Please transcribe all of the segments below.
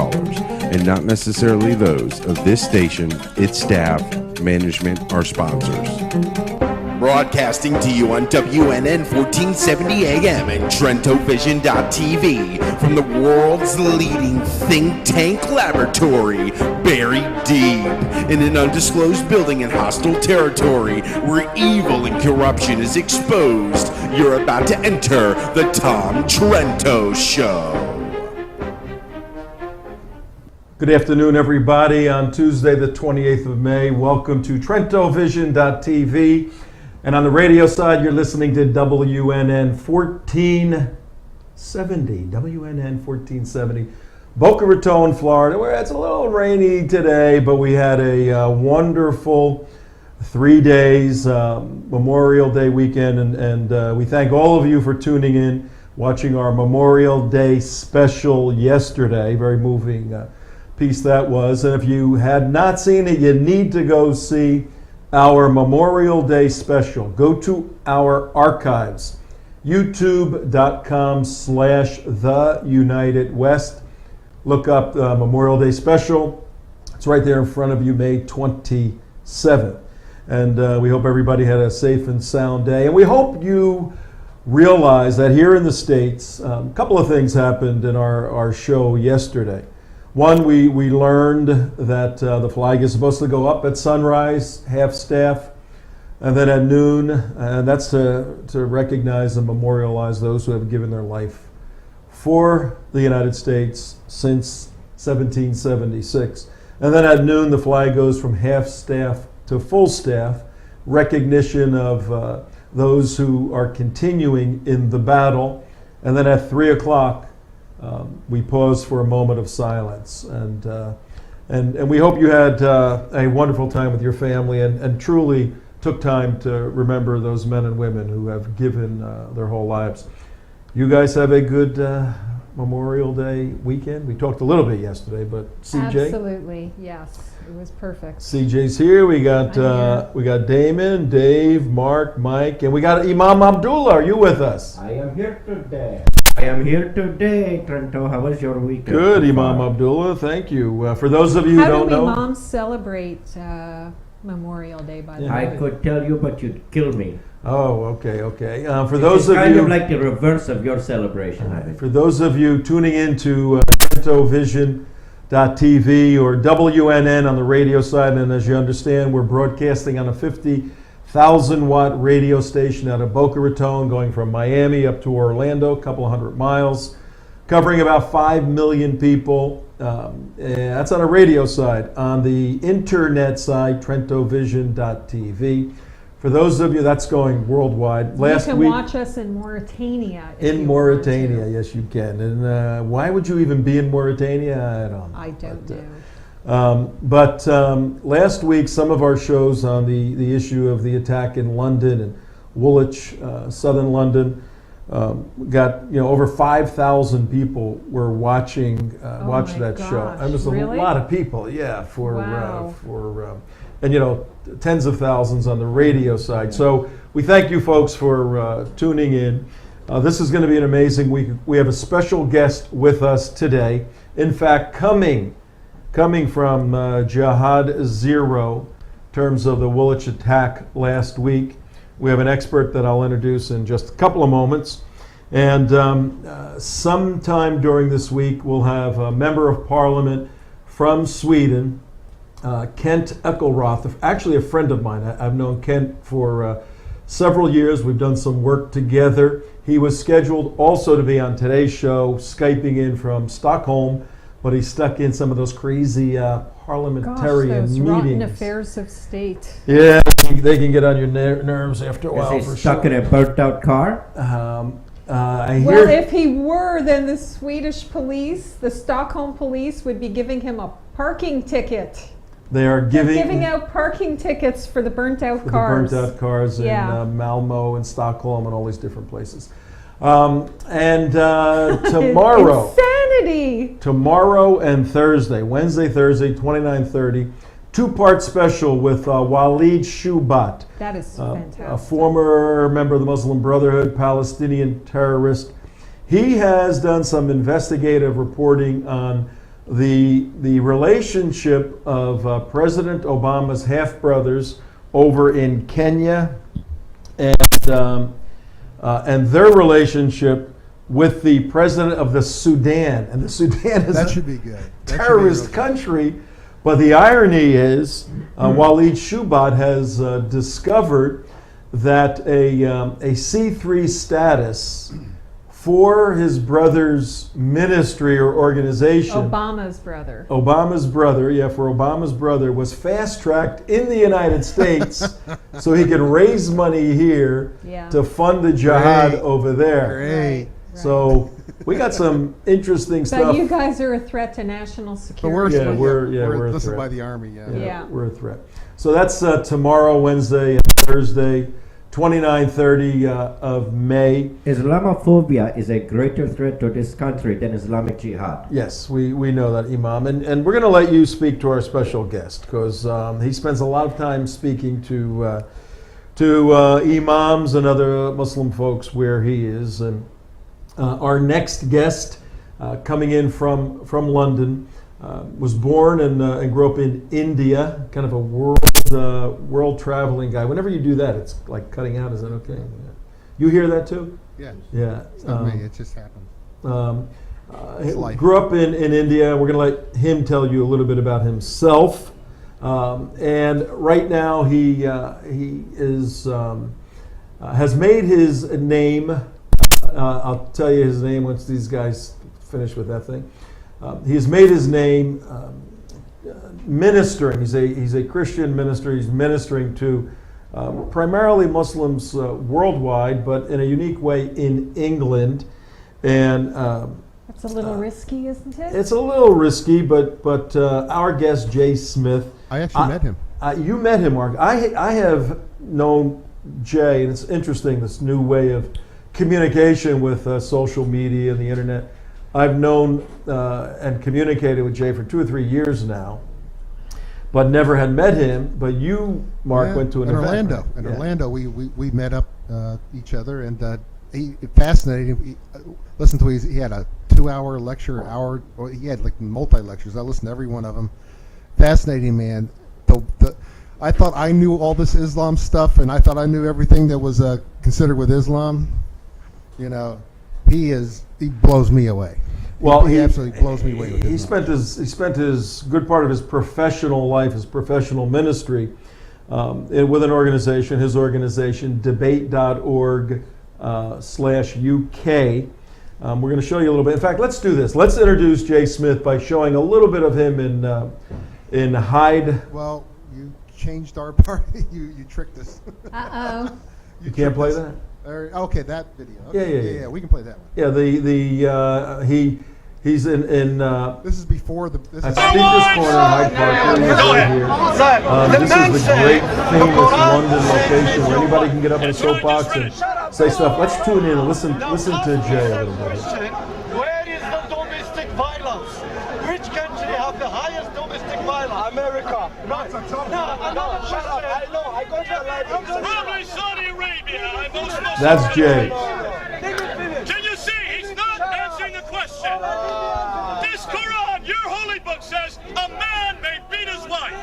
callers, and not necessarily those of this station, its staff, management, or sponsors. Broadcasting to you on WNN 1470 AM and TrentoVision.tv from the world's leading think tank laboratory, buried deep in an undisclosed building in hostile territory where evil and corruption is exposed. You're about to enter the Tom Trento Show. Good afternoon, everybody. On Tuesday, the 28th of May, welcome to TrentoVision.tv. And on the radio side, you're listening to WNN 1470. WNN 1470. Boca Raton, Florida, where it's a little rainy today, but we had a wonderful 3 days Memorial Day weekend. And we thank all of you for tuning in, watching our Memorial Day special yesterday. Very moving piece that was. And if you had not seen it, you need to go see our Memorial Day special. Go to our archives, youtube.com/theunitedwest. Look up the Memorial Day special. It's right there in front of you, May 27th. And we hope everybody had a safe and sound day. And we hope you realize that here in the States, a couple of things happened in our show yesterday. One, we learned that the flag is supposed to go up at sunrise, half staff, and then at noon, and that's to recognize and memorialize those who have given their life for the United States since 1776. And then at noon, the flag goes from half staff to full staff, recognition of those who are continuing in the battle. And then at 3 o'clock, we pause for a moment of silence, and we hope you had a wonderful time with your family and truly took time to remember those men and women who have given their whole lives. You guys have a good Memorial Day weekend? We talked a little bit yesterday, but CJ? Absolutely, yes. It was perfect. CJ's here. We got Damon, Dave, Mark, Mike, and we got Imam Abdullah. Are you with us? I am here today, Trento. How was your weekend? Good, Imam Abdullah. Thank you. For those of you who don't know, how do imams celebrate Memorial Day? By the way, I could tell you, but you'd kill me. Oh, okay. For those of you, kind of like the reverse of your celebration. For those of you tuning in to TrentoVision.tv or WNN on the radio side, and as you understand, we're broadcasting on a 50,000-watt radio station out of Boca Raton, going from Miami up to Orlando, a couple of hundred miles, covering about 5 million people. That's on a radio side. On the internet side, TrentoVision.tv. For those of you, that's going worldwide. Last week, you can watch us in Mauritania. In Mauritania, yes, you can. And why would you even be in Mauritania? I don't know. But last week, some of our shows on the issue of the attack in London and Woolwich, southern London, got over 5,000 people were watching that show. It was really? A lot of people, yeah, and tens of thousands on the radio side. So we thank you folks for tuning in. This is going to be an amazing week. We have a special guest with us today. In fact, coming from Jihad 0, in terms of the Woolwich attack last week. We have an expert that I'll introduce in just a couple of moments. And sometime during this week, we'll have a member of parliament from Sweden, Kent Ekelroth, actually a friend of mine. I've known Kent for several years. We've done some work together. He was scheduled also to be on today's show, Skyping in from Stockholm, but he stuck in some of those crazy parliamentarian those meetings. Rotten affairs of state. Yeah, they can get on your nerves after a while. Is he stuck in a burnt-out car? Well, if he were, then the Swedish police, the Stockholm police, would be giving him a parking ticket. They're giving out parking tickets for the burnt-out cars. The burnt-out cars in Malmo and Stockholm and all these different places. Tomorrow, insanity. Tomorrow and Thursday, Wednesday, Thursday, 29:30, two-part special with Walid Shubat. That is fantastic. A former member of the Muslim Brotherhood, Palestinian terrorist. He has done some investigative reporting on the relationship of President Obama's half-brothers over in Kenya and their relationship with the president of the Sudan. And the Sudan is That should be good. That should be terrorist real good. country. But the irony is, Waleed Shoebat has discovered that a C3 status for his brother's ministry or organization, Obama's brother. for Obama's brother, was fast-tracked in the United States so he could raise money here Yeah. to fund the jihad Great. over there. Great. So we got some interesting But stuff. you guys are a threat to national But we're, security. we're a listed threat. by the Army, Yeah. We're a threat. So that's tomorrow, Wednesday, and Thursday, 29, 30 of May. Islamophobia is a greater threat to this country than Islamic Jihad. Yes, we know that, Imam. And we're going to let you speak to our special guest because he spends a lot of time speaking to imams and other Muslim folks where he is. And our next guest, coming in from London, was born and grew up in India, kind of a world traveling guy. Whenever you do that, it's like cutting out. Is that okay? Yeah. You hear that too? Yeah. Yeah. It's not me. It just happened. It's life. Grew up in India. We're going to let him tell you a little bit about himself. And right now he is has made his name. I'll tell you his name once these guys finish with that thing. He has made his name ministering. He's a Christian minister. He's ministering to primarily Muslims worldwide, but in a unique way in England. And That's a little risky, isn't it? it's a little risky, but our guest Jay Smith. I actually met him. You met him, Mark. I have known Jay, and it's interesting, this new way of communication with social media and the internet. I've known and communicated with Jay for 2 or 3 years now, but never had met him. But you, Mark, Yeah, went to an in event. Orlando. right? In Yeah. Orlando, we met up each other, and he fascinating. Listen to he had a 2-hour lecture, or he had like multi lectures. I listened to every one of them. Fascinating man. I thought I knew all this Islam stuff, and I thought I knew everything that was considered with Islam. You know, he blows me away. Well, he absolutely blows me away with he Islam. spent his good part of his professional life, his professional ministry, with an organization. His organization, debate.org/UK. We're going to show you a little bit. In fact, let's do this. Let's introduce Jay Smith by showing a little bit of him in Hyde. Well, you changed our party. You tricked us. Uh-oh. You can't play that? Okay, that video. Okay, Yeah. We can play that one. Yeah, he's in This is before the. This at is Speaker's Corner in Hyde Park. Here he is right here. This is the great, famous London location where anybody can get up in a soapbox and say stuff. Let's tune in and listen to Jay a little bit. Where is the domestic violence? Which country have the highest domestic violence? America. No, shut up. I know. I go to the library. Probably Saudi Arabia. That's Jay. Can you see? He's not answering the question. This Quran, your holy book, says a man may beat his wife.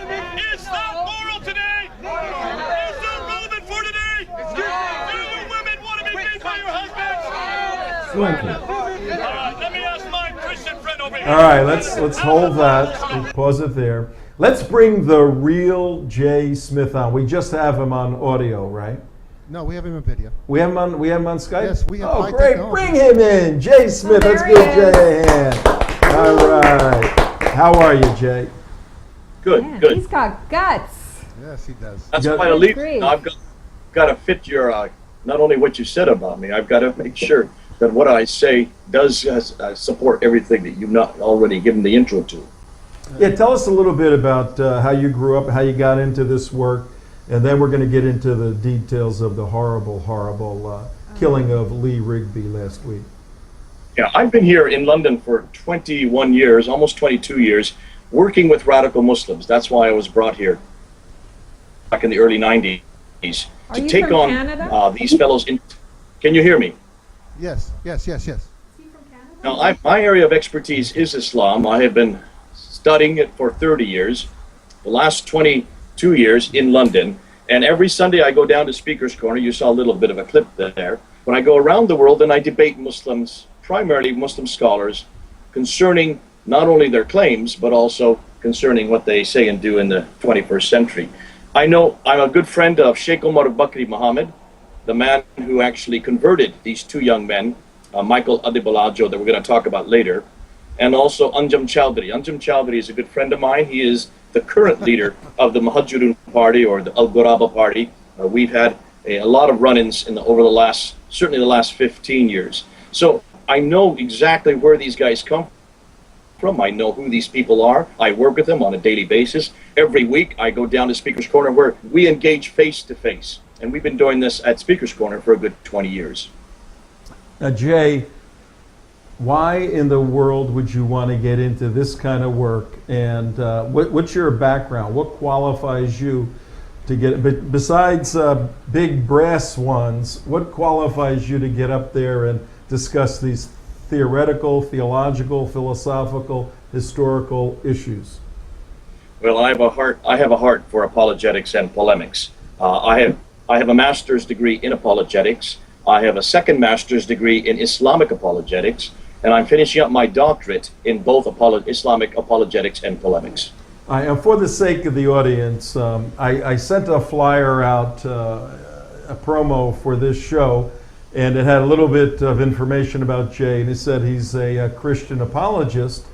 Is that moral today? Is that relevant for today? Do women want to be beat by your husbands? All right, let me ask my Christian friend over here. All right, let's hold that. We'll pause it there. Let's bring the real Jay Smith on. We just have him on audio, right? No, we have him in video. We have him on Skype? Yes, we have Oh, high great. technology. Bring him in. Jay Smith. Oh, Let's there give he Jay a hand. All right. How are you, Jay? Good, Man, good. he's got guts. Yes, he does. That's You got- why I leave. Great. I've got to fit your, not only what you said about me, I've got to make sure that what I say does support everything that you've not already given the intro to. Yeah, tell us a little bit about how you grew up, how you got into this work, and then we're going to get into the details of the horrible killing of Lee Rigby last week. Yeah, I've been here in London for 21 years, almost 22 years, working with radical Muslims. That's why I was brought here back in the early 90s Are to you take from on Canada? these fellows. Can you hear me? Yes. Now, my area of expertise is Islam. I have been studying it for 30 years, the last 22 years in London. And every Sunday I go down to Speaker's Corner. You saw a little bit of a clip there. When I go around the world and I debate Muslims, primarily Muslim scholars, concerning not only their claims, but also concerning what they say and do in the 21st century. I know I'm a good friend of Sheikh Omar Bakri Muhammad, the man who actually converted these two young men, Michael Adibalajo, that we're going to talk about later, and also Anjum Chowdhury. Anjum Chowdhury is a good friend of mine. He is the current leader of the Muhajirun Party, or the Al Ghuraba Party. We've had a lot of run-ins over the last, certainly the last 15 years. So I know exactly where these guys come from. I know who these people are. I work with them on a daily basis. Every week I go down to Speaker's Corner where we engage face to face. And we've been doing this at Speaker's Corner for a good 20 years. Now, Jay, why in the world would you want to get into this kind of work? And what's your background? What qualifies you to get, but besides big brass ones, what qualifies you to get up there and discuss these theoretical, theological, philosophical, historical issues? Well, I have a heart for apologetics and polemics. I have a master's degree in apologetics. I have a second master's degree in Islamic apologetics, and I'm finishing up my doctorate in both Islamic apologetics and polemics. And for the sake of the audience, I sent a flyer out, a promo for this show, and it had a little bit of information about Jay, and it said he's a Christian apologist,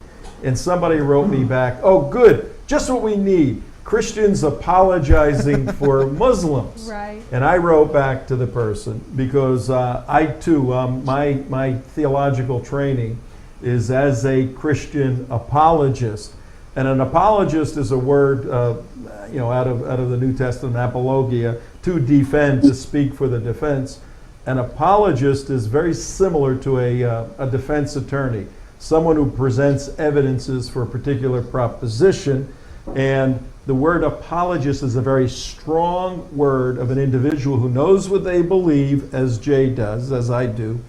and somebody wrote me back, "Oh, good, just what we need, Christians apologizing for Muslims." Right. And I wrote back to the person, because I too, my theological training is as a Christian apologist. And an apologist is a word, out of the New Testament, apologia, to defend, to speak for the defense. An apologist is very similar to a defense attorney, someone who presents evidences for a particular proposition. And the word apologist is a very strong word of an individual who knows what they believe, as Jay does, as I do,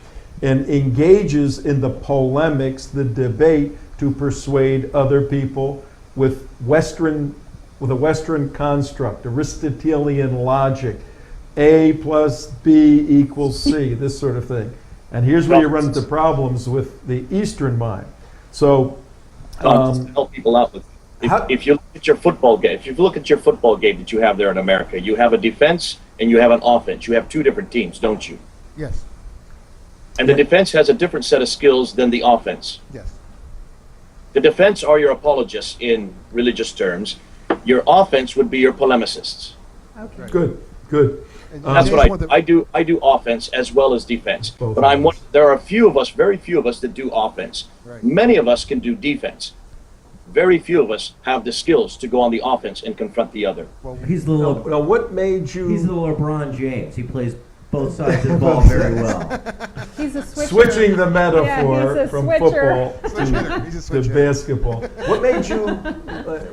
and engages in the polemics, the debate, to persuade other people with a Western construct, Aristotelian logic, A plus B equals C, this sort of thing. And here's where you run into problems with the Eastern mind. So help people out with. If you look at your football game, that you have there in America, you have a defense and you have an offense. You have two different teams, don't you? Yes. And the defense has a different set of skills than the offense. Yes. The defense are your apologists in religious terms. Your offense would be your polemicists. Okay. Right. Good. That's what I do. I do offense as well as defense. Both But there are a few of us, very few of us, that do offense. Right. Many of us can do defense. Very few of us have the skills to go on the offense and confront the other. Well, He's the little, Now, what made you he's the LeBron James. He plays both sides of the ball very well. He's a switcher. switching the metaphor Yeah, he's a from switcher. football He's a to switcher. basketball? What made you?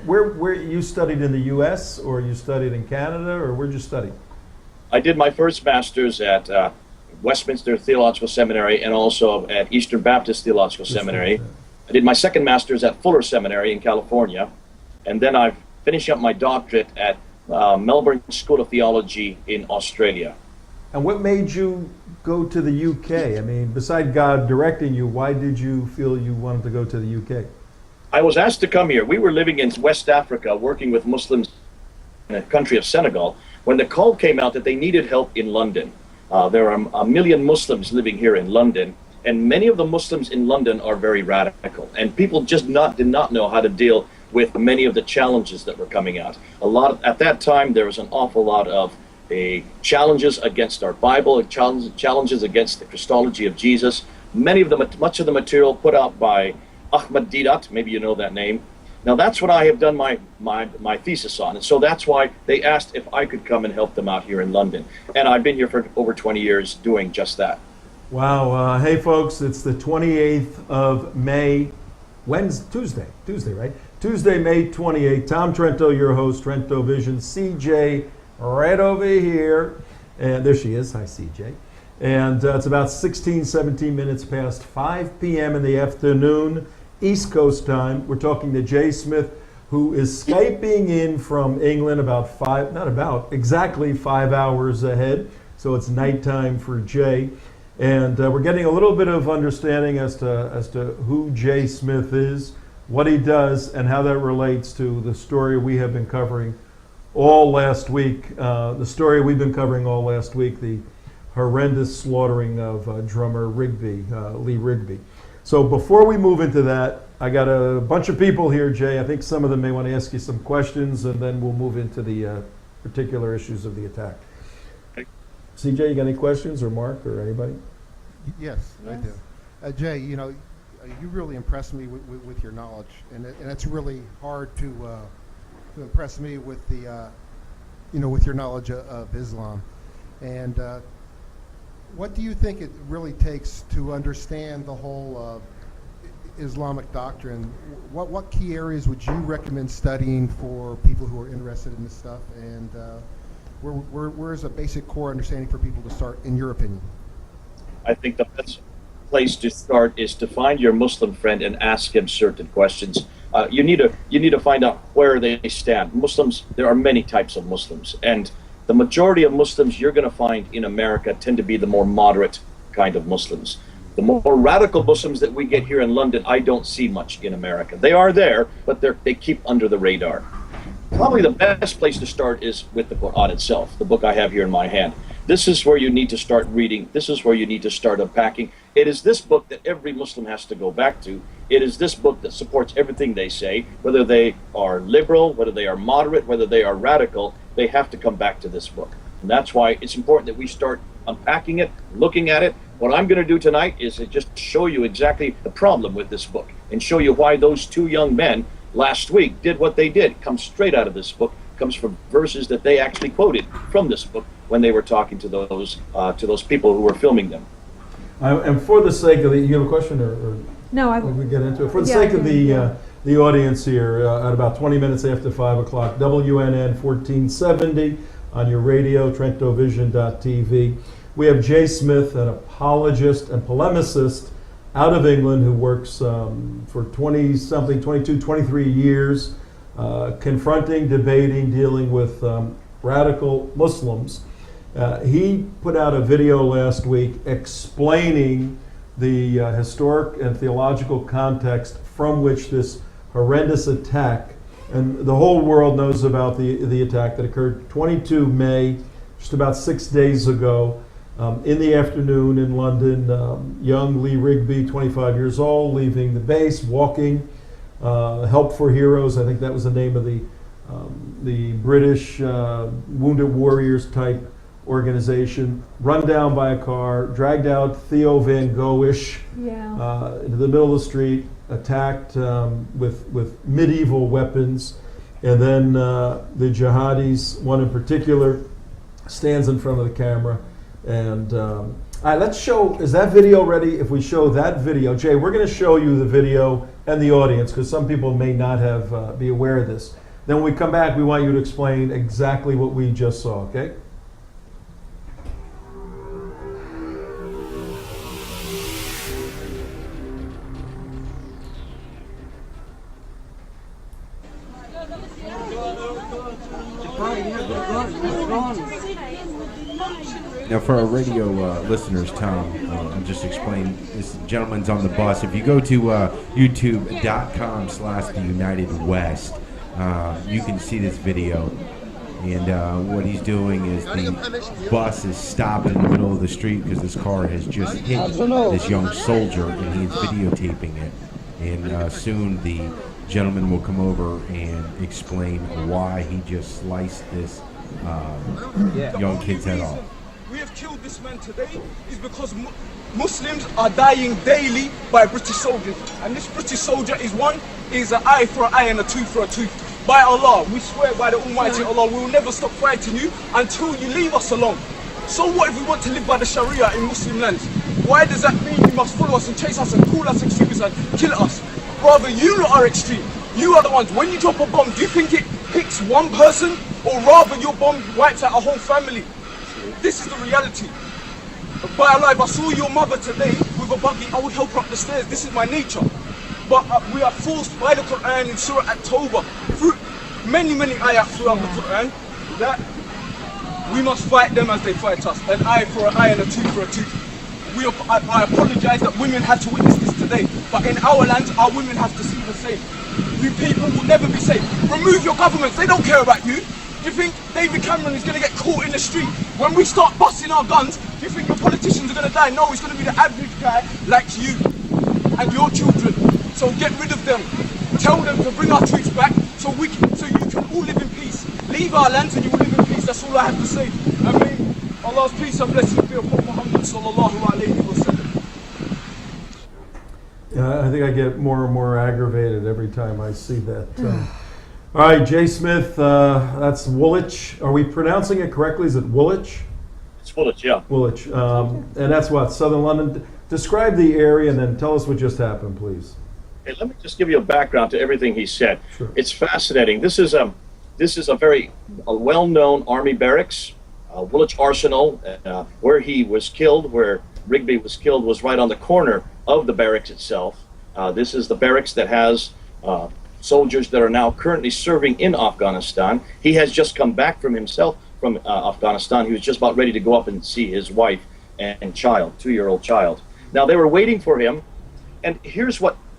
Where you studied in the U.S. or you studied in Canada, or where'd you study? I did my first master's at Westminster Theological Seminary and also at Eastern Baptist Theological Seminary. I did my second master's at Fuller Seminary in California, and then I'm finishing up my doctorate at Melbourne School of Theology in Australia. And what made you go to the UK? I mean, beside God directing you, why did you feel you wanted to go to the UK? I was asked to come here. We were living in West Africa, working with Muslims in the country of Senegal, when the call came out that they needed help in London. There are a million Muslims living here in London, and many of the Muslims in London are very radical, and people just did not know how to deal with many of the challenges that were coming out. At that time, there was an awful lot of challenges against our Bible, challenges against the Christology of Jesus. Much of the material put out by Ahmad Didat, maybe you know that name. Now that's what I have done my thesis on, and so that's why they asked if I could come and help them out here in London. And I've been here for over 20 years doing just that. Wow. Hey, folks, it's the 28th of May, Tuesday, right? Tuesday, May 28th. Tom Trento, your host, Trento Vision. CJ right over here. And there she is. Hi, CJ. And it's about 17 minutes past 5 p.m. in the afternoon East Coast time. We're talking to Jay Smith, who is Skyping in from England exactly 5 hours ahead. So it's nighttime for Jay. And we're getting a little bit of understanding as to who Jay Smith is, what he does, and how that relates to the story we have been covering all last week. The horrendous slaughtering of drummer Lee Rigby. So before we move into that, I got a bunch of people here, Jay. I think some of them may want to ask you some questions, and then we'll move into the particular issues of the attack. CJ, you got any questions, or Mark, or anybody? Yes, I do. Jay, you really impressed me with your knowledge, and it's really hard to impress me with the, with your knowledge of Islam. And what do you think it really takes to understand the whole Islamic doctrine? What key areas would you recommend studying for people who are interested in this stuff? And where's a basic core understanding for people to start, in your opinion? I think the best place to start is to find your Muslim friend and ask him certain questions. You need to find out where they stand. Muslims, there are many types of Muslims, and the majority of Muslims you're going to find in America tend to be the more moderate kind of Muslims. The more radical Muslims that we get here in London, I don't see much in America. They are there, but they keep under the radar. Probably the best place to start is with the Quran itself, the book I have here in my hand. This is where you need to start reading. This is where you need to start unpacking. It is this book that every Muslim has to go back to. It is this book that supports everything they say, whether they are liberal, whether they are moderate, whether they are radical, they have to come back to this book. And that's why it's important that we start unpacking it, looking at it. What I'm going to do tonight is to just show you exactly the problem with this book and show you why those two young men last week did what they did. It comes straight out of this book. It comes from verses that they actually quoted from this book when they were talking to those people who were filming them. And for the sake of you have a question, or no? We get into it. For the sake of the audience here, at about 20 minutes after 5 o'clock, WNN 1470 on your radio, TrentoVision.tv. We have Jay Smith, an apologist and polemicist out of England who works for 23 years, confronting, debating, dealing with radical Muslims. He put out a video last week explaining the historic and theological context from which this horrendous attack, and the whole world knows about the attack that occurred 22 May, just about 6 days ago, in the afternoon in London. Young Lee Rigby, 25 years old, leaving the base, walking. Help for Heroes, I think that was the name of the British Wounded Warriors type organization, run down by a car, dragged out Theo Van Gogh-ish into the middle of the street, attacked with medieval weapons, and then the jihadis, one in particular, stands in front of the camera. And all right, let's show, is that video ready? If we show that video, Jay, we're going to show you the video and the audience, because some people may not have be aware of this. Then when we come back, we want you to explain exactly what we just saw, okay? Now, for our radio listeners, Tom, I'll just explain. This gentleman's on the bus. If you go to youtube.com/theunitedwest, you can see this video. And what he's doing is the bus is stopping in the middle of the street because this car has just hit this young soldier, and he's videotaping it. And soon the gentleman will come over and explain why he just sliced this young kid's head off. We have killed this man today is because Muslims are dying daily by British soldiers, and this British soldier is an eye for an eye and a tooth for a tooth. By Allah, we swear by the Almighty Allah, we will never stop fighting you until you leave us alone. So what if we want to live by the Sharia in Muslim lands? Why does that mean you must follow us and chase us and call us extremists and kill us? Rather, you lot are extreme. You are the ones, when you drop a bomb, do you think it hits one person, or rather your bomb wipes out a whole family? This is the reality. By Allah, if I saw your mother today with a buggy, I would help her up the stairs. This is my nature. But we are forced by the Quran in Surah At-Tawbah, through many ayat throughout the Quran, that we must fight them as they fight us. An eye for an eye and a tooth for a tooth. I apologize that women had to witness this today, but in our land, our women have to see the same. You people will never be safe. Remove your governments, they don't care about you. You think David Cameron is going to get caught in the street? When we start busting our guns, do you think your politicians are going to die? No, it's going to be the average guy like you and your children. So get rid of them. Tell them to bring our troops back so you can all live in peace. Leave our lands and you will live in peace. That's all I have to say. I mean, Allah's peace and blessings be upon Muhammad sallallahu alayhi wa sallam. Yeah, I think I get more and more aggravated every time I see that. All right, Jay Smith, that's Woolwich. Are we pronouncing it correctly? Is it Woolwich? It's Woolwich, yeah. Woolwich. And that's what, Southern London. Describe the area and then tell us what just happened, please. Hey, let me just give you a background to everything he said. Sure. It's fascinating. This is a very well-known army barracks. Woolwich Arsenal, where he was killed, where Rigby was killed, was right on the corner of the barracks itself. This is the barracks that has soldiers that are now currently serving in Afghanistan. He has just come back from Afghanistan. He was just about ready to go up and see his wife and child, 2-year-old child. Now they were waiting for him, and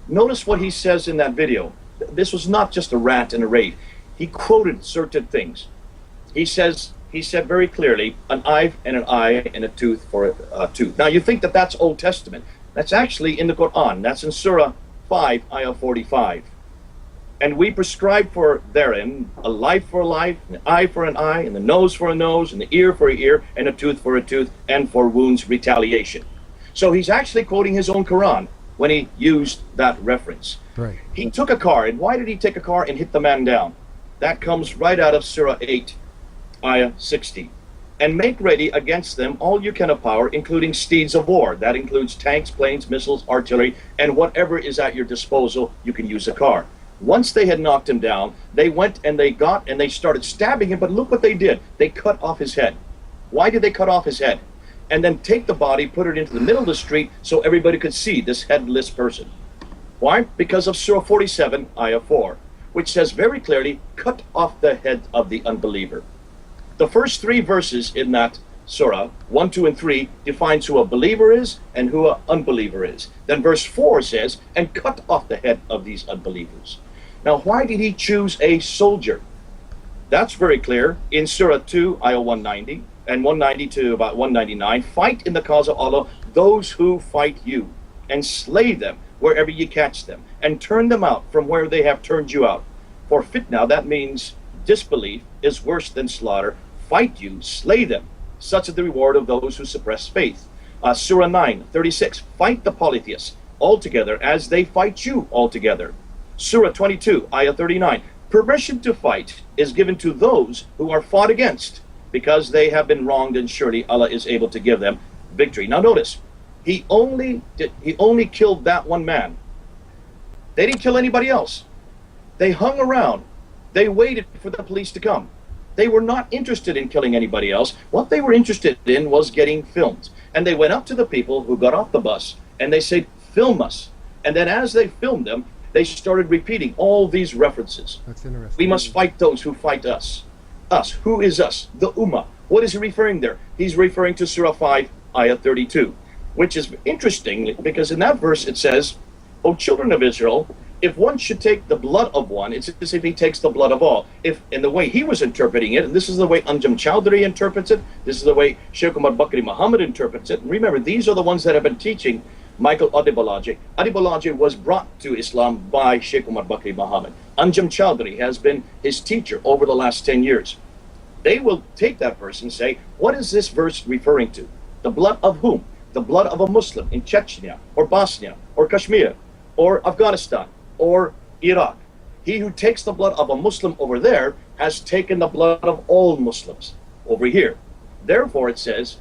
notice what he says in that video. This was not just a rant and a rave. He quoted certain things. He said very clearly, an eye and a tooth for a tooth. Now you think that that's Old Testament. That's actually in the Quran. That's in Surah 5, Ayah 45. And we prescribe for therein a life for a life, an eye for an eye, and the nose for a nose, and the ear for an ear, and a tooth for a tooth, and for wounds retaliation. So he's actually quoting his own Quran when he used that reference. Right. He took a car, and why did he take a car and hit the man down? That comes right out of Surah 8, Ayah 60. And make ready against them all you can of power, including steeds of war. That includes tanks, planes, missiles, artillery, and whatever is at your disposal, you can use a car. Once they had knocked him down, they went and they started stabbing him, but look what they did. They cut off his head. Why did they cut off his head? And then take the body, put it into the middle of the street so everybody could see this headless person. Why? Because of Surah 47, Ayah 4, which says very clearly, cut off the head of the unbeliever. The first 3 verses in that Surah, 1, 2, and 3, defines who a believer is and who an unbeliever is. Then verse 4 says, and cut off the head of these unbelievers. Now, why did he choose a soldier? That's very clear in Surah 2, Ayah 190, and 190 to about 199. Fight in the cause of Allah those who fight you, and slay them wherever you catch them, and turn them out from where they have turned you out. For fitna, that means disbelief, is worse than slaughter. Fight you, slay them. Such is the reward of those who suppress faith. Surah 9, 36. Fight the polytheists altogether as they fight you altogether. Surah 22, Ayah 39. Permission to fight is given to those who are fought against, because they have been wronged, and surely Allah is able to give them victory. Now notice, he only killed that one man. They didn't kill anybody else. They hung around. They waited for the police to come. They were not interested in killing anybody else. What they were interested in was getting filmed. And they went up to the people who got off the bus and they said, film us. And then as they filmed them, they started repeating all these references. That's interesting. We must fight those who fight us. Us. Who is us? The Ummah. What is he referring there? He's referring to Surah 5, Ayah 32, which is interesting because in that verse it says, O children of Israel, if one should take the blood of one, it's as if he takes the blood of all. If, in the way he was interpreting it, and this is the way Anjum Chowdhury interprets it, this is the way Sheikh Umar Bakri Muhammad interprets it. And remember, these are the ones that have been teaching Michael Adibalaji. Adibalaji was brought to Islam by Sheikh Umar Bakri Muhammad. Anjum Chowdhury has been his teacher over the last 10 years. They will take that verse and say, what is this verse referring to? The blood of whom? The blood of a Muslim in Chechnya, or Bosnia, or Kashmir, or Afghanistan, or Iraq. He who takes the blood of a Muslim over there has taken the blood of all Muslims over here. Therefore, it says,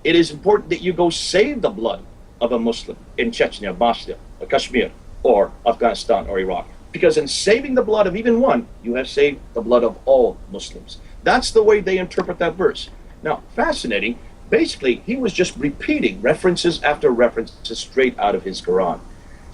it is important that you go save the blood of a Muslim in Chechnya, Bosnia, or Kashmir, or Afghanistan, or Iraq. Because in saving the blood of even one, you have saved the blood of all Muslims. That's the way they interpret that verse. Now, fascinating, basically, he was just repeating references after references straight out of his Quran.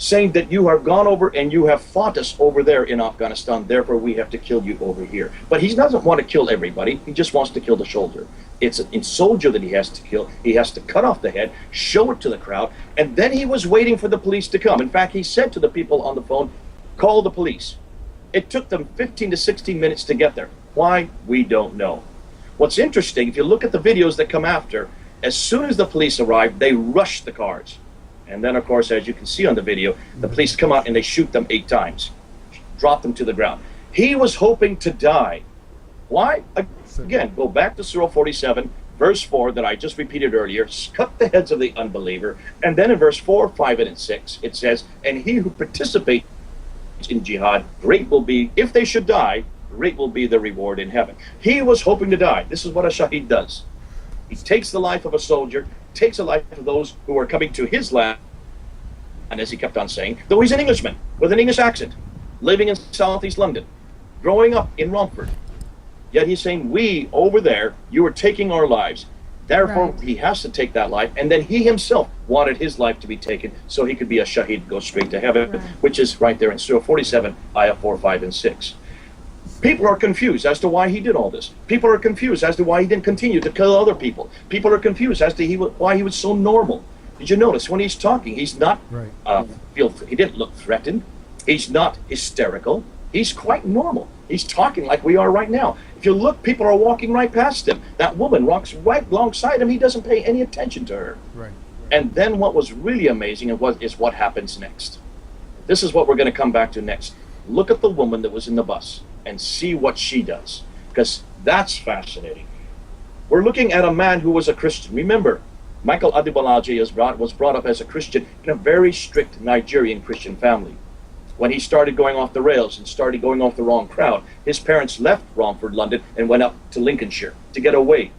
saying that you have gone over and you have fought us over there in Afghanistan, therefore we have to kill you over here. But he doesn't want to kill everybody. He just wants to kill the soldier. It's a soldier that he has to kill. He has to cut off the head, show it to the crowd, and then he was waiting for the police to come. In fact, he said to the people on the phone, call the police. It took them 15 to 16 minutes to get there. Why? We don't know. What's interesting, if you look at the videos that come after, as soon as the police arrive, they rush the cars. And then, of course, as you can see on the video, the police come out and they shoot them 8 times, drop them to the ground. He was hoping to die. Why? Again, go back to Surah 47, verse 4 that I just repeated earlier, cut the heads of the unbeliever. And then in verse 4, 5, and 6, it says, and he who participates in jihad, great will be, if they should die, great will be the reward in heaven. He was hoping to die. This is what a shaheed does. He takes the life of a soldier, takes the life of those who are coming to his land, and as he kept on saying, though he's an Englishman with an English accent, living in southeast London, growing up in Romford, yet he's saying, we over there, you are taking our lives. Therefore, right. He has to take that life, and then he himself wanted his life to be taken so he could be a shaheed, go straight to heaven, right. Which is right there in Surah 47, ayah 4, 5, and 6. People are confused as to why he did all this. People are confused as to why he didn't continue to kill other people. People are confused as to why he was so normal. Did you notice when he's talking, he's not, right. He didn't look threatened. He's not hysterical. He's quite normal. He's talking like we are right now. If you look, people are walking right past him. That woman walks right alongside him. He doesn't pay any attention to her. Right. And then what was really amazing is what happens next. This is what we're going to come back to next. Look at the woman that was in the bus and see what she does, because that's fascinating. We're looking at a man who was a Christian. Remember, Michael Adibalaji was brought up as a Christian in a very strict Nigerian Christian family. When he started going off the rails and started going off the wrong crowd, his parents left Romford, London, and went up to Lincolnshire to get away.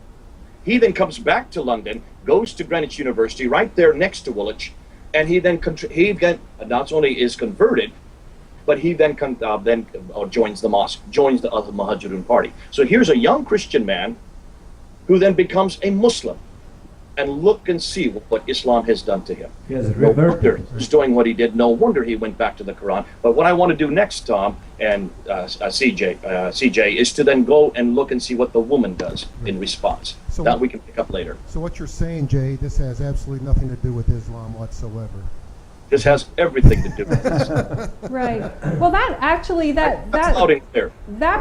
He then comes back to London, goes to Greenwich University, right there next to Woolwich, and he then not only is converted, but he then joins the mosque, joins the Al-Muhajirun party. So here's a young Christian man who then becomes a Muslim. And look and see what Islam has done to him. No wonder he's doing what he did. No wonder he went back to the Quran. But what I want to do next, Tom and CJ, is to then go and look and see what the woman does in response. So that we can pick up later. So what you're saying, Jay, this has absolutely nothing to do with Islam whatsoever. This has everything to do with this. Right. Well, that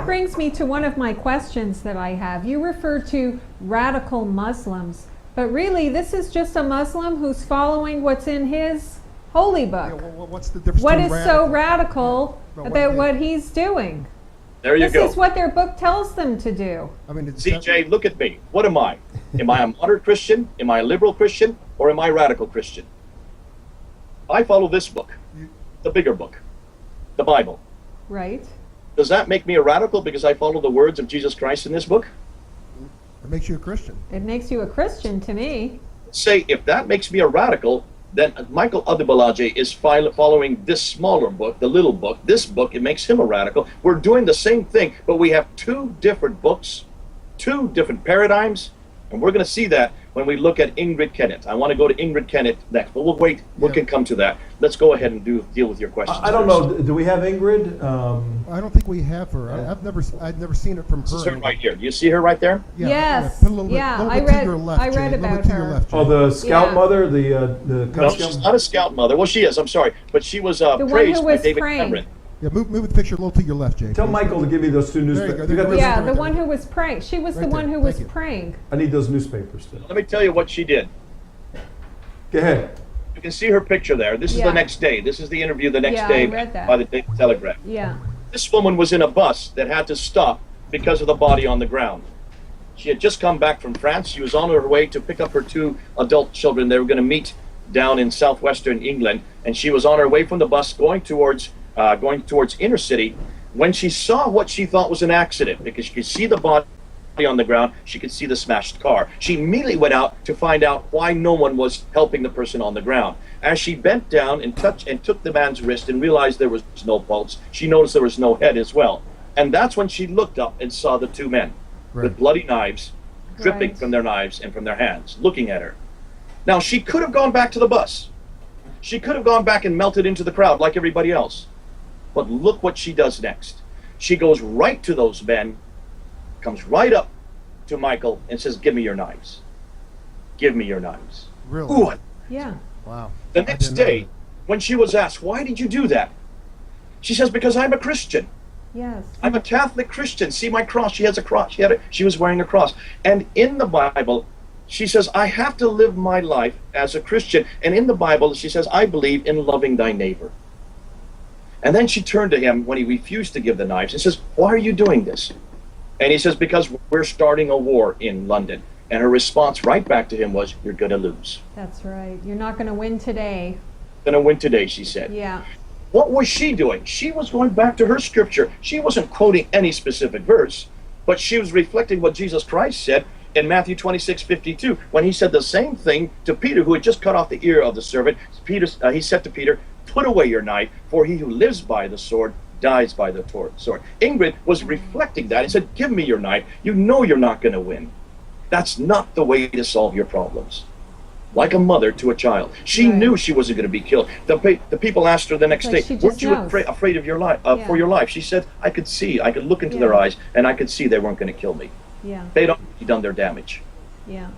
brings me to one of my questions that I have. You refer to radical Muslims. But really, this is just a Muslim who's following what's in his holy book. Yeah, well, what's the difference? What is so radical about what he's doing? There you go. This is what their book tells them to do. I mean, CJ, look at me. What am I? Am I a moderate Christian? Am I a liberal Christian? Or am I a radical Christian? I follow this book, the bigger book, the Bible. Right. Does that make me a radical because I follow the words of Jesus Christ in this book? It makes you a Christian. It makes you a Christian to me. Say, if that makes me a radical, then Michael Adibalaji is following this smaller book, the little book. This book, it makes him a radical. We're doing the same thing, but we have 2 different books, 2 different paradigms, and we're going to see that when we look at Ingrid Kennett. I want to go to Ingrid Kennett next, but we'll wait. We can come to that. Let's go ahead and deal with your questions. I don't know. Do we have Ingrid? I don't think we have her. I've never seen it from her. This is her right here. Do you see her right there? Yeah, yes. Put a little bit to your left, I read Jay. about her. Left, the scout mother, the no, she's not a scout mother. Well, she is. I'm sorry, but she was praised by David Cameron. Yeah, move the picture a little to your left, Jay. Tell Michael to give me those 2 newspapers. Yeah, the one who was praying. She was the one who was praying. I need those newspapers still. Let me tell you what she did. Go ahead. You can see her picture there. This is the next day. This is the interview the next day by the Daily Telegraph. Yeah. This woman was in a bus that had to stop because of the body on the ground. She had just come back from France. She was on her way to pick up her 2 adult children. They were going to meet down in southwestern England, and she was on her way from the bus going towards inner city when she saw what she thought was an accident, because she could see the body on the ground, she could see the smashed car. She immediately went out to find out why no one was helping the person on the ground. As she bent down and took the man's wrist and realized there was no pulse, she noticed there was no head as well. And that's when she looked up and saw the 2 men with bloody knives dripping from their knives and from their hands, looking at her. Now, she could have gone back to the bus. She could have gone back and melted into the crowd like everybody else. But look what she does next. She goes right to those men, comes right up to Michael and says, give me your knives. Give me your knives. Really? Ooh, Yeah. Wow. the I next didn't know day, that. when she was asked, why did you do that? She says, because I'm a Christian. Yes. I'm a Catholic Christian. See my cross. She has a cross. She was wearing a cross. And in the Bible, she says, I have to live my life as a Christian. And in the Bible, she says, I believe in loving thy neighbor. And then she turned to him when he refused to give the knives and says, why are you doing this? And he says, because we're starting a war in London. And her response right back to him was, you're going to lose. That's right. You're not going to win today. Going to win today, she said. Yeah. What was she doing? She was going back to her scripture. She wasn't quoting any specific verse, but she was reflecting what Jesus Christ said in Matthew 26:52, when he said the same thing to Peter, who had just cut off the ear of the servant. He said to Peter, put away your knife, for he who lives by the sword dies by the sword. Ingrid was reflecting that and said, give me your knife. You know you're not going to win. That's not the way to solve your problems. Like a mother to a child. She Right. knew she wasn't going to be killed. The people asked her the next Like she day, just weren't you knows. afraid of your life, Yeah. for your life? She said, I could see, I could look into Yeah. their eyes, and I could see they weren't going to kill me. Yeah. They'd already done their damage. Yeah.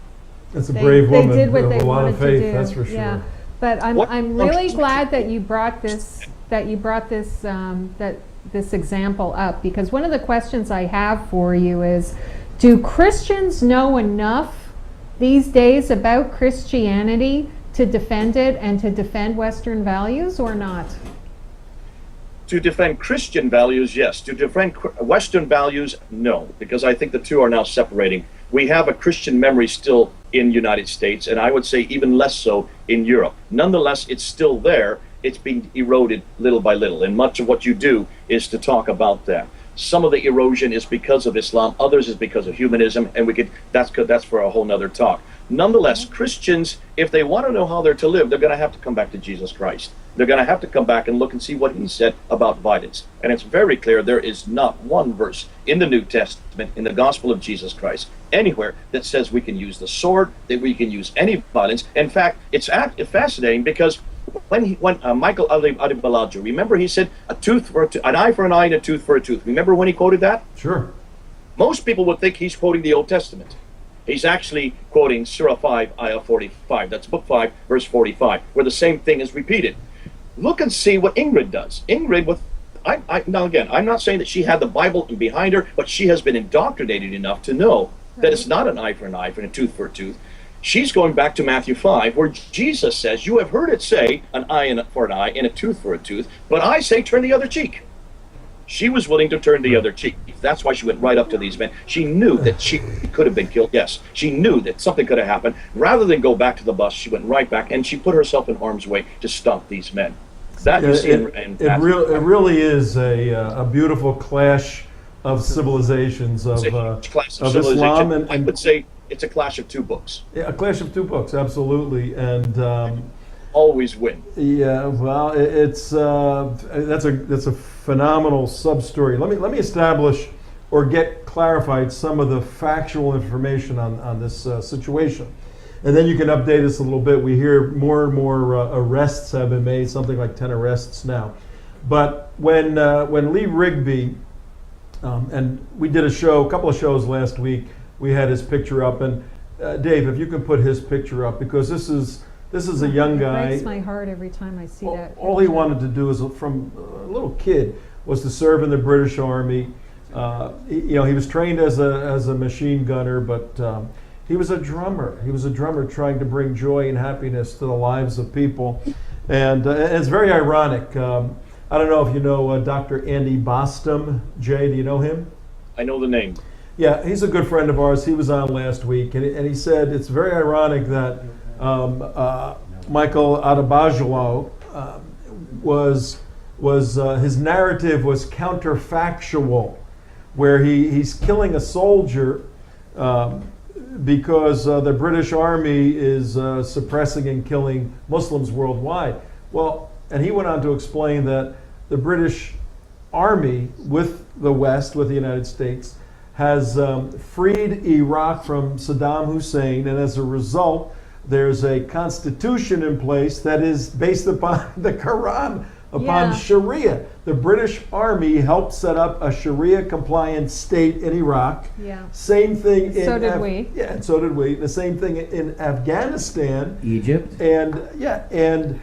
That's a brave woman. They did what with they a lot wanted of faith, to do. that's for sure. Yeah. But I'm What- really glad that you brought this this example up, because one of the questions I have for you is, do Christians know enough these days about Christianity to defend it and to defend Western values, or not? To defend Christian values, yes. To defend Western values, no, because I think the two are now separating. We have a Christian memory still in the United States, and I would say even less so in Europe. Nonetheless, it's still there. It's being eroded little by little, and much of what you do is to talk about that. Some of the erosion is because of Islam, others is because of humanism, and that's for a whole nother talk. Nonetheless, Christians, if they want to know how they're to live, they're going to have to come back to Jesus Christ. They're going to have to come back and look and see what he said about violence. And it's very clear there is not one verse in the New Testament, in the gospel of Jesus Christ, anywhere that says we can use the sword, that we can use any violence. In fact, it's fascinating because when Michael Adibalaja, remember he said an eye for an eye and a tooth for a tooth. Remember when he quoted that? Sure. Most people would think he's quoting the Old Testament. He's actually quoting Surah 5, Ayah 45. That's book 5, verse 45, where the same thing is repeated. Look and see what Ingrid does. Ingrid, now again, I'm not saying that she had the Bible behind her, but she has been indoctrinated enough to know that it's not an eye for an eye and a tooth for a tooth. She's going back to Matthew 5, where Jesus says, you have heard it say, an eye for an eye and a tooth for a tooth, but I say turn the other cheek. She was willing to turn the other cheek. That's why she went right up to these men. She knew that she could have been killed. Yes, she knew that something could have happened. Rather than go back to the bus, she went right back, and she put herself in harm's way to stop these men. That you see in It really is a beautiful clash of civilizations, of clash of Islam civilization. I would say it's a clash of two books. Yeah, a clash of two books, absolutely, and always win. Yeah, well, that's a phenomenal sub story. Let me establish or get clarified some of the factual information on this situation, and then you can update us a little bit. We hear more and more arrests have been made, something like 10 arrests now. But when Lee Rigby, and we did a couple of shows last week, we had his picture up, and Dave, if you can put his picture up, because this is a young guy. It breaks my heart every time I see that. All he wanted to do from a little kid was to serve in the British Army. He was trained as a machine gunner, but he was a drummer. He was a drummer trying to bring joy and happiness to the lives of people, and it's very ironic. I don't know if you know Dr. Andy Bostom. Jay, do you know him? I know the name. Yeah, he's a good friend of ours. He was on last week, and he said it's very ironic that Michael Adibajalo was his narrative was counterfactual, where he's killing a soldier because the British Army is suppressing and killing Muslims worldwide. Well, and he went on to explain that the British Army with the West, with the United States, has freed Iraq from Saddam Hussein, and as a result, there's a constitution in place that is based upon the Quran, upon Yeah. Sharia. The British Army helped set up a Sharia-compliant state in Iraq. Yeah. Same thing in So did we. Yeah, and so did we. The same thing in Afghanistan. Egypt. And yeah, and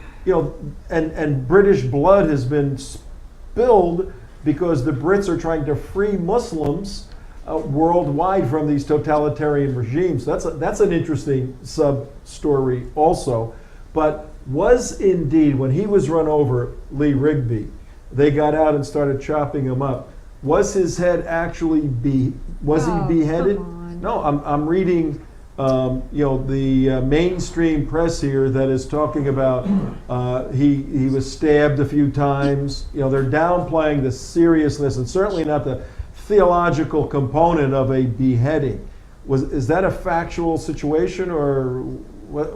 and British blood has been spilled because the Brits are trying to free Muslims worldwide from these totalitarian regimes. That's an interesting sub-story also. But was indeed, when he was run over, Lee Rigby, they got out and started chopping him up. Was his head actually he beheaded? Come on. No, I'm reading the mainstream press here that is talking about he was stabbed a few times. They're downplaying the seriousness and certainly not the theological component of a beheading. Is that a factual situation, or what?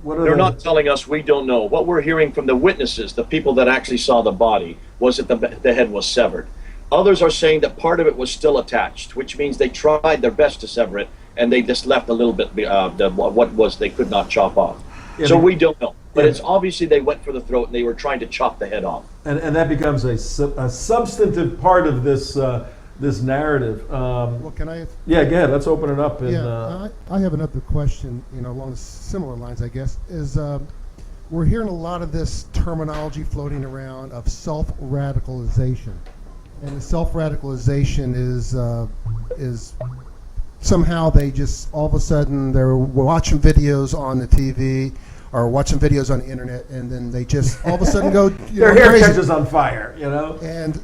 They're not telling us. We don't know. What we're hearing from the witnesses, the people that actually saw the body, was that the head was severed. Others are saying that part of it was still attached, which means they tried their best to sever it, and they just left a little bit what was they could not chop off. Yeah, so we don't know. But it's obviously they went for the throat and they were trying to chop the head off. And that becomes a substantive part of this this narrative. Well, can I? Yeah, go ahead. Let's open it up. I have another question. Along the similar lines, I guess, is we're hearing a lot of this terminology floating around of self-radicalization, and the self-radicalization is somehow they just all of a sudden they're watching videos on the TV or watching videos on the internet, and then they just all of a sudden go their hair crazy. catches on fire, And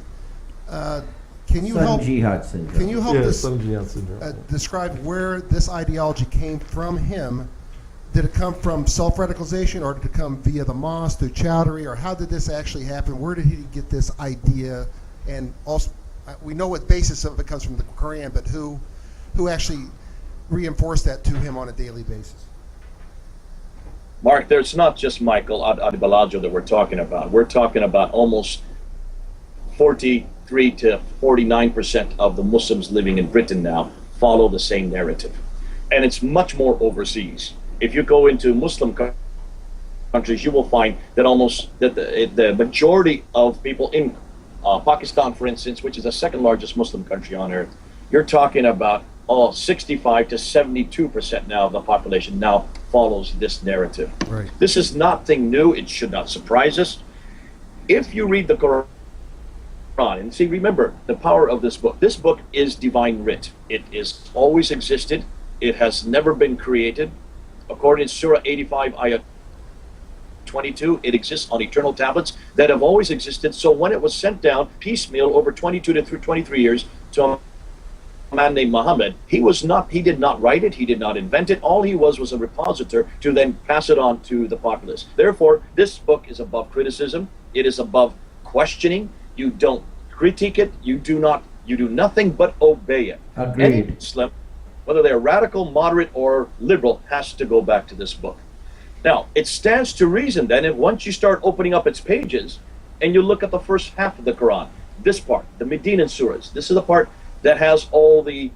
can you Some help? Jihad syndrome. Can you help some Jihad syndrome. describe where this ideology came from him? Did it come from self-radicalization, or did it come via the mosque, through Chowdhury, or how did this actually happen? Where did he get this idea? And also, we know what basis of it comes from the Quran, but who actually reinforced that to him on a daily basis? Mark, there's not just Michael Adibalajo that we're talking about. We're talking about almost 43 to 49% of the Muslims living in Britain now follow the same narrative. And it's much more overseas. If you go into Muslim countries, you will find that the majority of people in Pakistan, for instance, which is the second largest Muslim country on earth, you're talking about 65 to 72% now of the population now follows this narrative. Right. This is nothing new. It should not surprise us. If you read the Quran, and see, remember the power of this book. This book is divine writ. It is always existed. It has never been created. According to Surah 85, Ayah 22, it exists on eternal tablets that have always existed. So when it was sent down piecemeal over 22 to 23 years to a man named Muhammad, he did not write it, he did not invent it. All he was a repositor to then pass it on to the populace. Therefore, this book is above criticism. It is above questioning. You don't critique it. You do nothing but obey it. Agreed. Any Muslim, whether they're radical, moderate, or liberal, has to go back to this book. Now, it stands to reason then, and once you start opening up its pages, and you look at the first half of the Quran, this part, the Medinan surahs, this is the part that has all the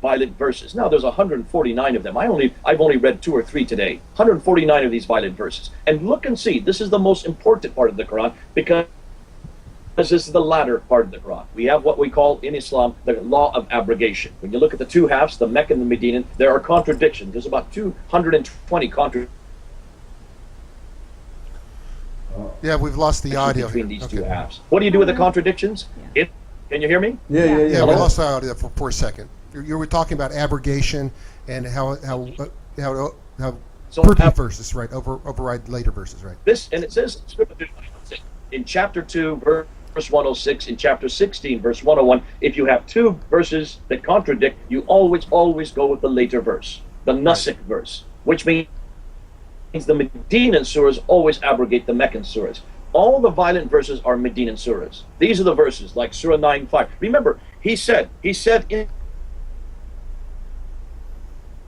violent verses. Now, there's 149 of them. I've only read 2 or 3 today. 149 of these violent verses. And look and see, this is the most important part of the Quran, because this is the latter part of the Quran. We have what we call in Islam the law of abrogation. When you look at the two halves, the Meccan and the Medinan, there are contradictions. There's about 220 contradictions. Yeah, we've lost the audio between here. these two halves. What do you do with the contradictions? Can you hear me? Yeah. Yeah, we lost the audio for a second. You were talking about abrogation and how So previous verses, right, override later verses, right? This, and it says in chapter 2, verse 106, in chapter 16, verse 101, if you have 2 verses that contradict, you always go with the later verse, the Nasikh verse, which means the Medinan surahs always abrogate the Meccan surahs. All the violent verses are Medinan surahs. These are the verses, like Surah 9:5. Remember, he said in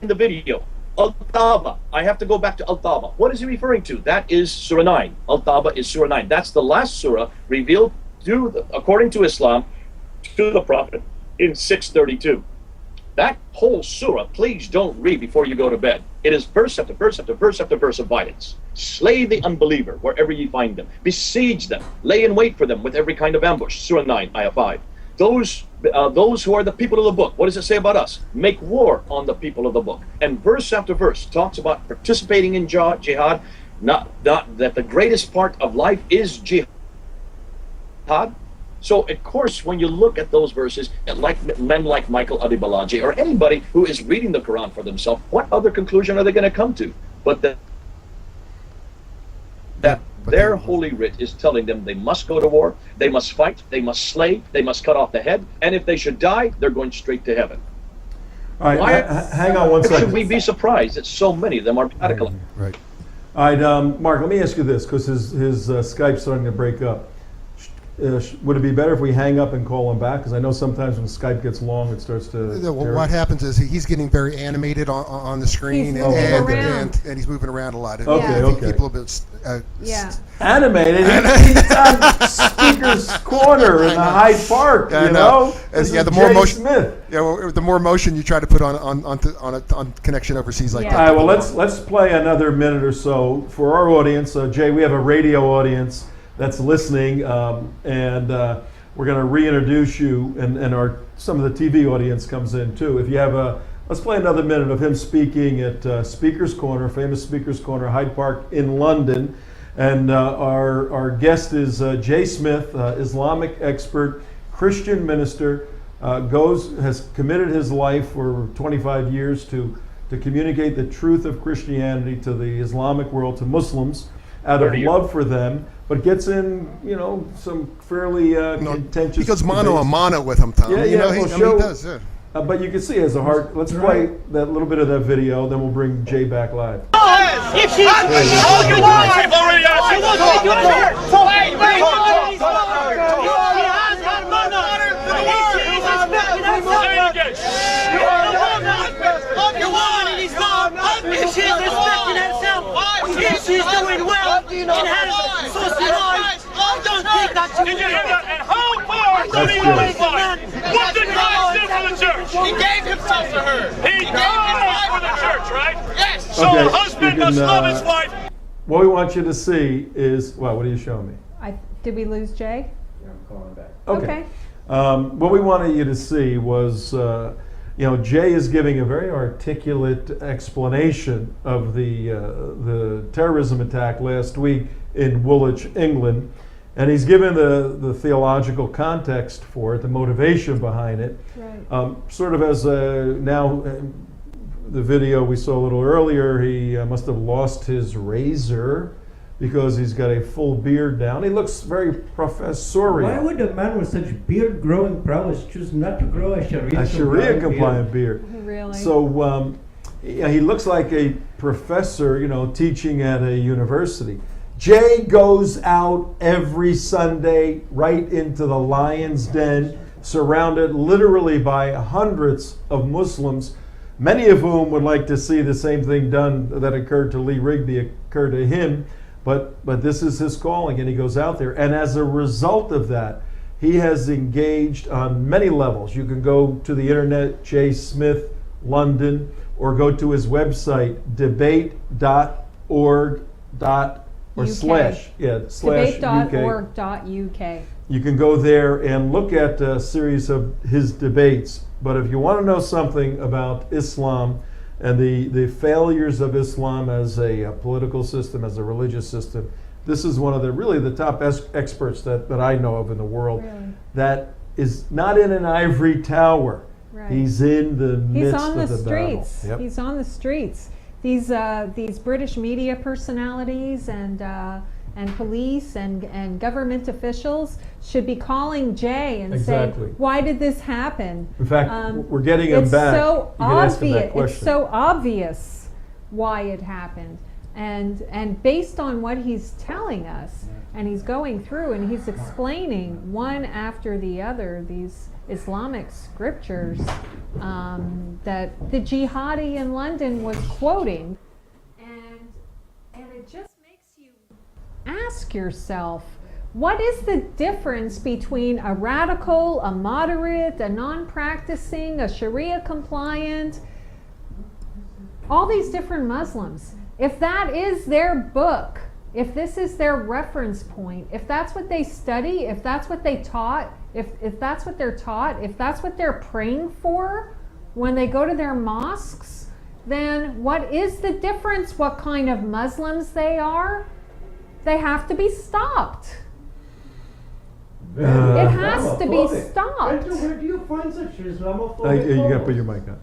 the video, Al-Taba. I have to go back to Al-Taba. What is he referring to? That is Surah 9. Al-Taba is Surah 9. That's the last surah revealed according to Islam to the Prophet in 632. That whole surah, please don't read before you go to bed. It is verse after verse after verse after verse of violence. Slay the unbeliever wherever ye find them. Besiege them. Lay in wait for them with every kind of ambush. Surah 9, Ayah 5. Those who are the people of the book, what does it say about us? Make war on the people of the book. And verse after verse talks about participating in jihad, not that the greatest part of life is jihad. So, of course, when you look at those verses, like men like Michael Adibalaji or anybody who is reading the Quran for themselves, what other conclusion are they going to come to? But that their holy writ is telling them they must go to war, they must fight, they must slay, they must cut off the head, and if they should die, they're going straight to heaven. All right, hang on one second. Should we be surprised that so many of them are radicalized? Right. All right, Mark, let me ask you this, because his Skype's starting to break up. Would it be better if we hang up and call him back? Because I know sometimes when Skype gets long, it starts to. Well, what happens is he's getting very animated on the screen, and he's moving around a lot. Okay. People a bit. Animated. He's on Speaker's Corner in the Hyde Park. You know. The more motion. The more motion you try to put on connection overseas like that. All right. Well, let's play another minute or so for our audience. Jay, we have a radio audience that's listening, and we're going to reintroduce you, and some of the TV audience comes in too. If you have let's play another minute of him speaking at Speaker's Corner, famous Speaker's Corner, Hyde Park in London, and our guest is Jay Smith, Islamic expert, Christian minister, has committed his life for 25 years to communicate the truth of Christianity to the Islamic world, to Muslims, out of love for them, but gets in, some fairly contentious. He goes mano a mano with him, Tom. He does. Yeah. But you can see he has a heart. Let's play that little bit of that video, then we'll bring Jay back live. If she's your wife, I've already asked you. He has had mother. She's respecting herself. You are the woman of your woman in Islam. If she's respecting herself, if she's doing well in her social life, don't think that she will. Did you hear that? And how far did he go his life? What did Christ do for the church? He gave himself to her. He died for the church, right? Yes. So a husband must love his wife. What we want you to see is, what are you showing me? Did we lose Jay? Yeah, I'm calling back. Okay. What we wanted you to see was, Jay is giving a very articulate explanation of the terrorism attack last week in Woolwich, England, and he's given the theological context for it, the motivation behind it. Right. Sort of as now, the video we saw a little earlier, he must have lost his razor because he's got a full beard now. And he looks very professorial. Why would a man with such beard-growing prowess choose not to grow a Sharia-compliant beard? Really? So he looks like a professor, teaching at a university. Jay goes out every Sunday right into the lion's den, surrounded literally by hundreds of Muslims, many of whom would like to see the same thing done that occurred to Lee Rigby occur to him. But this is his calling, and he goes out there. And as a result of that, he has engaged on many levels. You can go to the internet, Jay Smith London, or go to his website, debate.org. Debate.org.uk. You can go there and look at a series of his debates. But if you want to know something about Islam and the failures of Islam as a political system, as a religious system, this is one of the top experts that I know of in the world. Really? That is not in an ivory tower. Right. He's in the midst of the streets. battle. Yep. He's on the streets. These British media personalities and police and government officials should be calling Jay and saying, why did this happen? In fact, we're getting him back. It's so obvious why it happened. And based on what he's telling us, and he's going through and he's explaining one after the other these Islamic scriptures that the jihadi in London was quoting, and it just makes you ask yourself, What is the difference between a radical, a moderate, a non-practicing, a Sharia compliant, all these different Muslims? If that is their book, if this is their reference point, if that's what they study, if that's what they taught, if that's what they're taught, if that's what they're praying for when they go to their mosques, then what is the difference what kind of Muslims they are? They have to be stopped. It has to be stopped. Where do you find such Islamophobic You got to put comments? your mic on.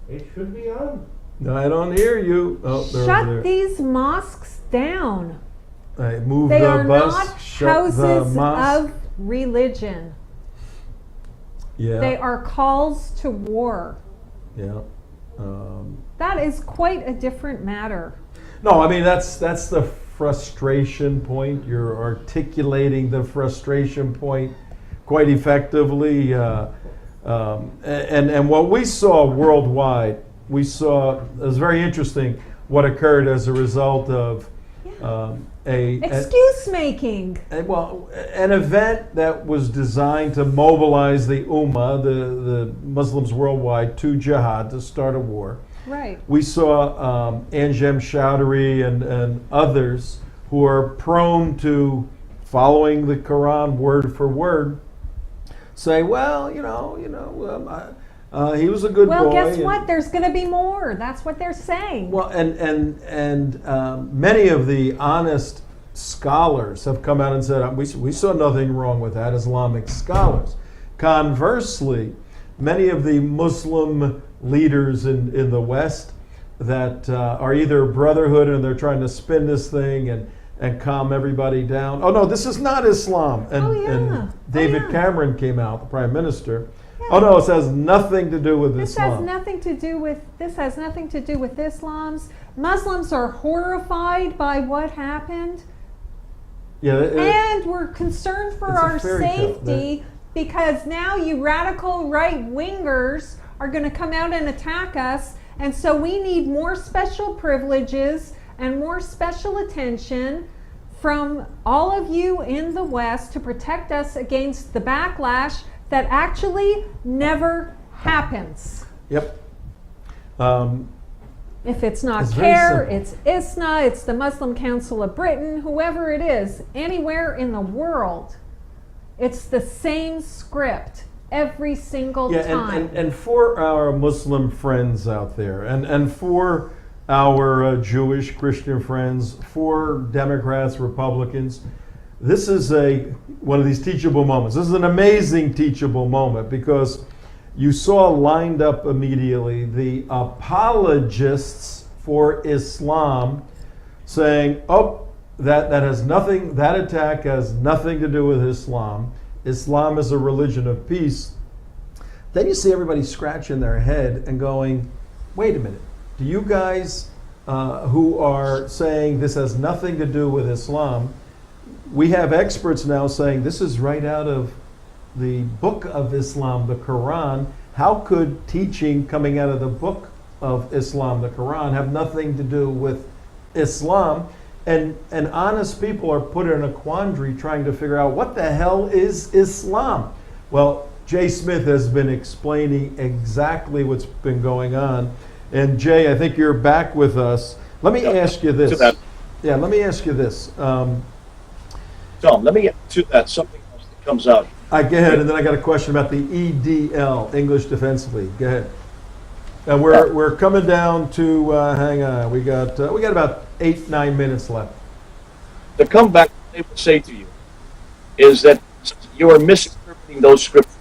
It should be on. No, I don't hear you. Oh, they're over Shut there. these mosques down. Hey, move They the are bus. not Shut the houses mosque. of religion. Yeah. They are calls to war. Yeah. That is quite a different matter. No, I mean that's the frustration point. You're articulating the frustration point quite effectively. And what we saw worldwide, we saw it was very interesting what occurred as a result of Excuse making. an event that was designed to mobilize the Ummah, the Muslims worldwide, to jihad, to start a war. Right. We saw Anjem Chowdhury and others who are prone to following the Quran word for word say, well, he was a good boy. Well, guess what? There's going to be more. That's what they're saying. Well, and many of the honest scholars have come out and said, we saw nothing wrong with that, Islamic scholars. Conversely, many of the Muslim leaders in the West that are either brotherhood and they're trying to spin this thing and calm everybody down. Oh no, this is not Islam. And David Cameron came out, the Prime Minister. Yeah. Oh no, this has nothing to do with Islam. This has nothing to do with Islam's. Muslims are horrified by what happened. Yeah, and we're concerned for our safety because now you radical right-wingers are going to come out and attack us, and so we need more special privileges and more special attention from all of you in the West to protect us against the backlash that actually never happens. Yep. If it's not CARE, it's ISNA, it's the Muslim Council of Britain, whoever it is, anywhere in the world, it's the same script every single time. And for our Muslim friends out there, and for our Jewish Christian friends, for Democrats, Republicans, this is one of these teachable moments. This is an amazing teachable moment because you saw lined up immediately the apologists for Islam saying, that attack has nothing to do with Islam. Islam is a religion of peace. Then you see everybody scratching their head and going, wait a minute, do you guys who are saying this has nothing to do with Islam, we have experts now saying this is right out of the book of Islam, the Quran. How could teaching coming out of the book of Islam, the Quran, have nothing to do with Islam? And honest people are put in a quandary trying to figure out what the hell is Islam? Well, Jay Smith has been explaining exactly what's been going on. And Jay, I think you're back with us. Let me ask you this. Yeah, let me ask you this. Tom, let me get to that. Something else that comes out. Go ahead, and then I got a question about the EDL, English Defense League. Go ahead. And we're coming down to hang on. We got about 8-9 minutes left. The comeback they would say to you is that you are misinterpreting those scriptures.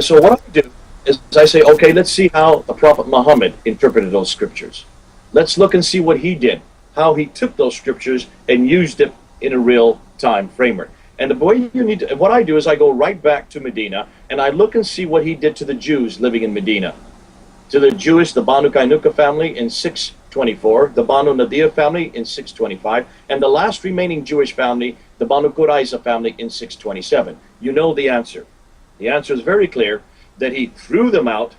So what I do is I say, okay, let's see how the Prophet Muhammad interpreted those scriptures. Let's look and see what he did, how he took those scriptures and used it in a real time framework. And the way what I do is I go right back to Medina and I look and see what he did to the Jews living in Medina. To the Jewish, the Banu Kainuka family in 624, the Banu Nadir family in 625, and the last remaining Jewish family, the Banu Qurayza family in 627. You know the answer. The answer is very clear, that he threw them out,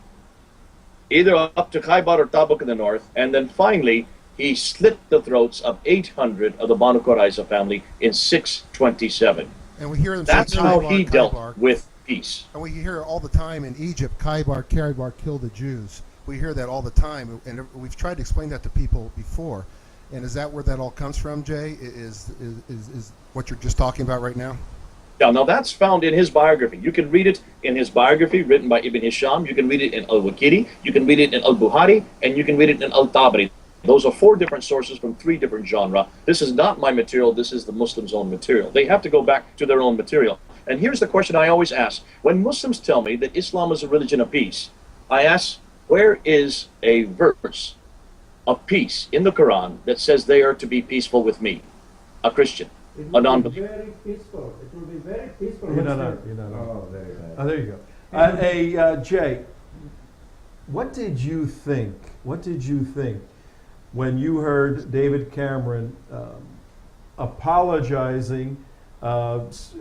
either up to Khaybar or Tabuk in the north, and then finally he slit the throats of 800 of the Banu Qurayza family in 627. And we hear them That's say how Khaybar, he dealt Khaybar. with peace. And we hear all the time in Egypt, Khaybar killed the Jews. We hear that all the time, and we've tried to explain that to people before. And is that where that all comes from, Jay? Is what you're just talking about right now? Yeah, now that's found in his biography. You can read it in his biography written by Ibn Hisham. You can read it in Al-Waqidi. You can read it in Al-Buhari. And you can read it in Al-Tabari. Those are 4 different sources from 3 different genres. This is not my material. This is the Muslims' own material. They have to go back to their own material. And here's the question I always ask. When Muslims tell me that Islam is a religion of peace, I ask, where is a verse of peace in the Quran that says they are to be peaceful with me, a Christian, a non-believer? Very peaceful. It will be very peaceful. You're not on. Oh, very bad. Oh, there you go. Jay, what did you think? What did you think when you heard David Cameron apologizing,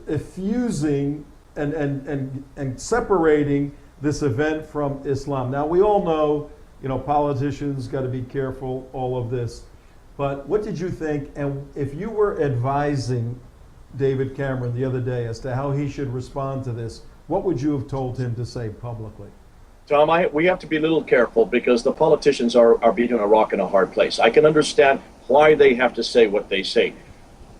effusing, and separating this event from Islam? Now we all know, politicians got to be careful, all of this. But what did you think? And if you were advising David Cameron the other day as to how he should respond to this, what would you have told him to say publicly? Tom, we have to be a little careful because the politicians are between a rock and a hard place. I can understand why they have to say what they say.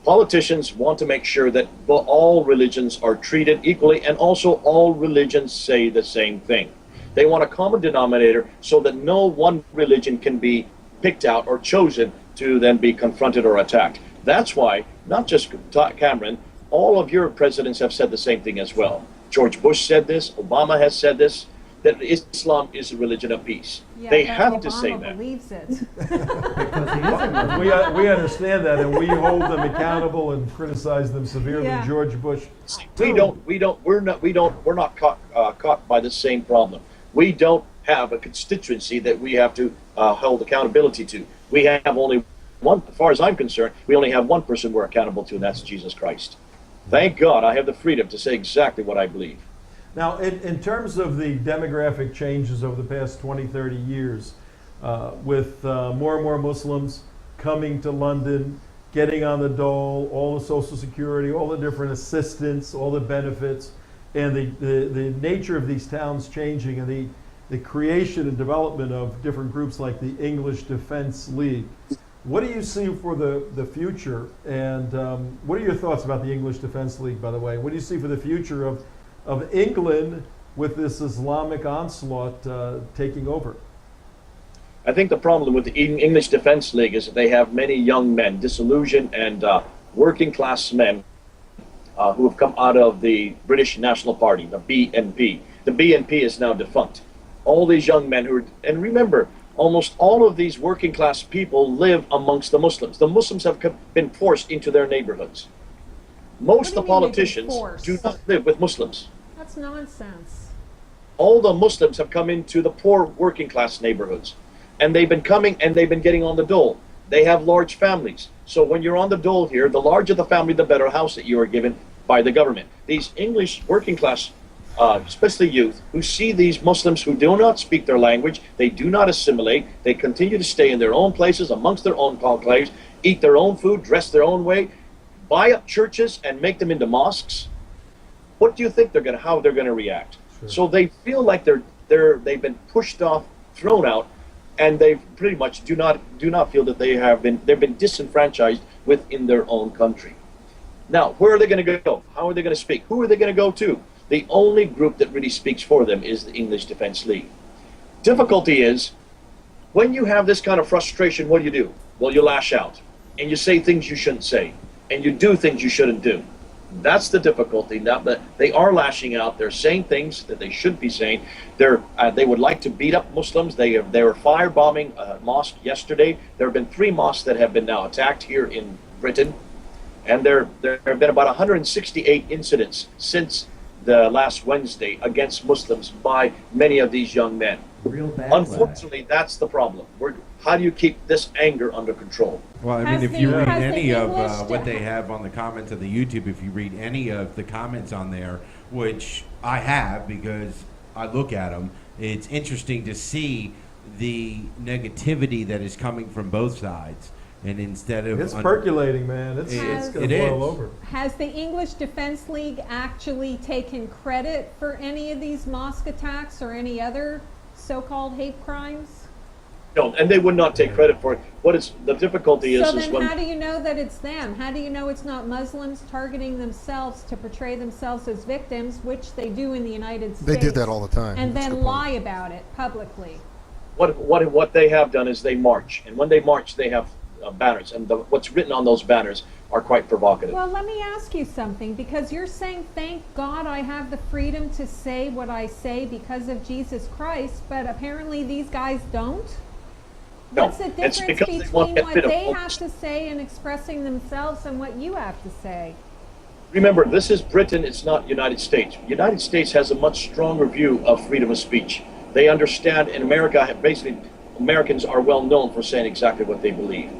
Politicians want to make sure that all religions are treated equally, and also all religions say the same thing. They want a common denominator so that no one religion can be picked out or chosen to then be confronted or attacked. That's why, not just Cameron, all of your presidents have said the same thing as well. George Bush said this, Obama has said this, that Islam is a religion of peace. Yeah, they but have Obama to say that. believes it. Because he isn't. We understand that, and we hold them accountable and criticize them severely. Yeah. George Bush. We're not caught by the same problem. We don't have a constituency that we have to hold accountability to. We have only one, as far as I'm concerned, we only have one person we're accountable to, and that's Jesus Christ. Thank God I have the freedom to say exactly what I believe. Now, in terms of the demographic changes over the past 20, 30 years, with more and more Muslims coming to London, getting on the dole, all the Social Security, all the different assistance, all the benefits, and the nature of these towns changing, and the creation and development of different groups like the English Defence League. What do you see for the future, and what are your thoughts about the English Defence League, by the way? What do you see for the future of England with this Islamic onslaught taking over? I think the problem with the English Defence League is that they have many young men, disillusioned and working class men who have come out of the British National Party, the BNP. The BNP is now defunct. All these young men and remember, almost all of these working class people live amongst the Muslims. The Muslims have been forced into their neighborhoods. Most of the politicians do not live with Muslims. That's nonsense. All the Muslims have come into the poor working class neighborhoods. And they've been coming and they've been getting on the dole. They have large families. So when you're on the dole here, the larger the family, the better house that you are given by the government. These English working class, especially youth, who see these Muslims who do not speak their language, they do not assimilate, they continue to stay in their own places, amongst their own conclaves, eat their own food, dress their own way, buy up churches and make them into mosques. What do you think how they're gonna react? Sure. So they feel like they've been pushed off, thrown out, and they pretty much do not feel that they've been disenfranchised within their own country. Now, where are they going to go? How are they going to speak? Who are they going to go to? The only group that really speaks for them is the English Defence League. Difficulty is, when you have this kind of frustration, what do? Well, you lash out, and you say things you shouldn't say, and you do things you shouldn't do. That's the difficulty. Now that they are lashing out, they're saying things that they shouldn't be saying. They would like to beat up Muslims. They were firebombing a mosque yesterday. There have been 3 mosques that have been now attacked here in Britain, and there have been about 168 incidents since the last Wednesday against Muslims by many of these young men. Real bad. Unfortunately, that's the problem. How do you keep this anger under control? Well, I mean, if you read any of what they have on the comments of the YouTube, if you read any of the comments on there, which I have because I look at them, it's interesting to see the negativity that is coming from both sides, and instead of It's percolating, man. It's going to boil over. Has the English Defense League actually taken credit for any of these mosque attacks or any other so-called hate crimes? No, and they would not take credit for it. What is the difficulty is So then when how do you know that it's them? How do you know it's not Muslims targeting themselves to portray themselves as victims, which they do in the United States? They did that all the time. And That's a then good point. lie about it publicly. what they have done is they march, and when they march, they have banners, and what's written on those banners are quite provocative. Well, let me ask you something, because you're saying, thank God I have the freedom to say what I say because of Jesus Christ, but apparently these guys don't? No, What's the it's difference because they want between to get what rid of they all have this. to say and expressing themselves and what you have to say? Remember, this is Britain, it's not United States. United States has a much stronger view of freedom of speech. They understand, in America, basically, Americans are well known for saying exactly what they believe.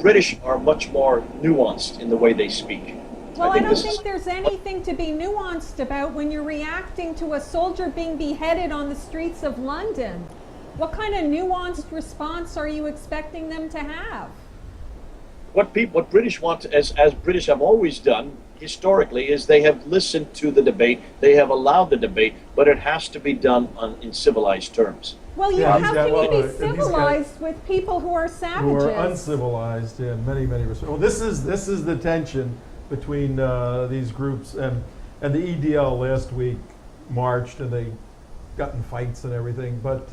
British are much more nuanced in the way they speak. Well, I don't think there's anything to be nuanced about when you're reacting to a soldier being beheaded on the streets of London. What kind of nuanced response are you expecting them to have? What British want, as British have always done historically, is they have listened to the debate, they have allowed the debate, but it has to be done in civilized terms. Well, how can you be civilized with people who are savages? Who are uncivilized in many, many respects. Well, this is the tension between these groups, and the EDL last week marched and they got in fights and everything. But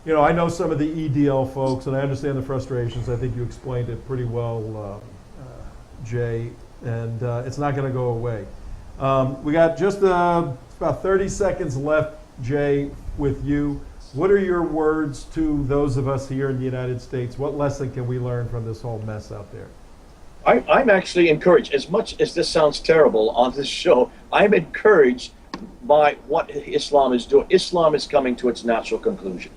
I know some of the EDL folks, and I understand the frustrations. I think you explained it pretty well, Jay, and it's not going to go away. We got just about 30 seconds left, Jay, with you. What are your words to those of us here in the United States? What lesson can we learn from this whole mess out there? I'm actually encouraged, as much as this sounds terrible on this show, I'm encouraged by what Islam is doing. Islam is coming to its natural conclusion.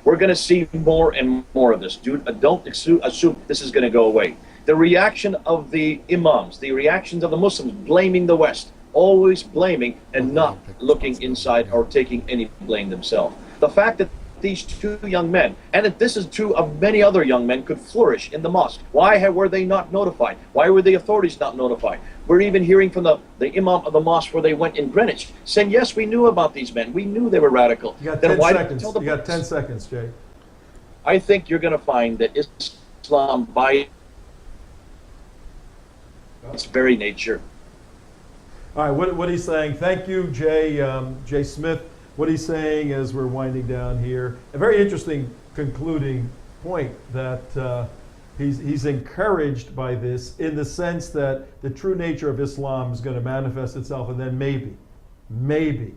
We're going to see more and more of this. Don't assume this is going to go away. The reaction of the imams, the reactions of the Muslims blaming the West, always blaming and not looking inside or taking any blame themselves. The fact that these two young men, and that this is true of many other young men, could flourish in the mosque. Why were they not notified? Why were the authorities not notified? We're even hearing from the imam of the mosque where they went in Greenwich, saying, yes, we knew about these men. We knew they were radical. You got then 10 why seconds. tell the You got police? 10 seconds, Jay. I think you're going to find that Islam, by its very nature. All right, what he's saying, thank you, Jay Smith. What he's saying as we're winding down here, a very interesting concluding point that he's encouraged by this in the sense that the true nature of Islam is going to manifest itself, and then maybe,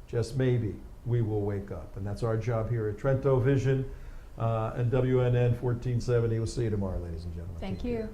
just maybe, we will wake up. And that's our job here at Trento Vision and WNN 1470. We'll see you tomorrow, ladies and gentlemen. Thank you.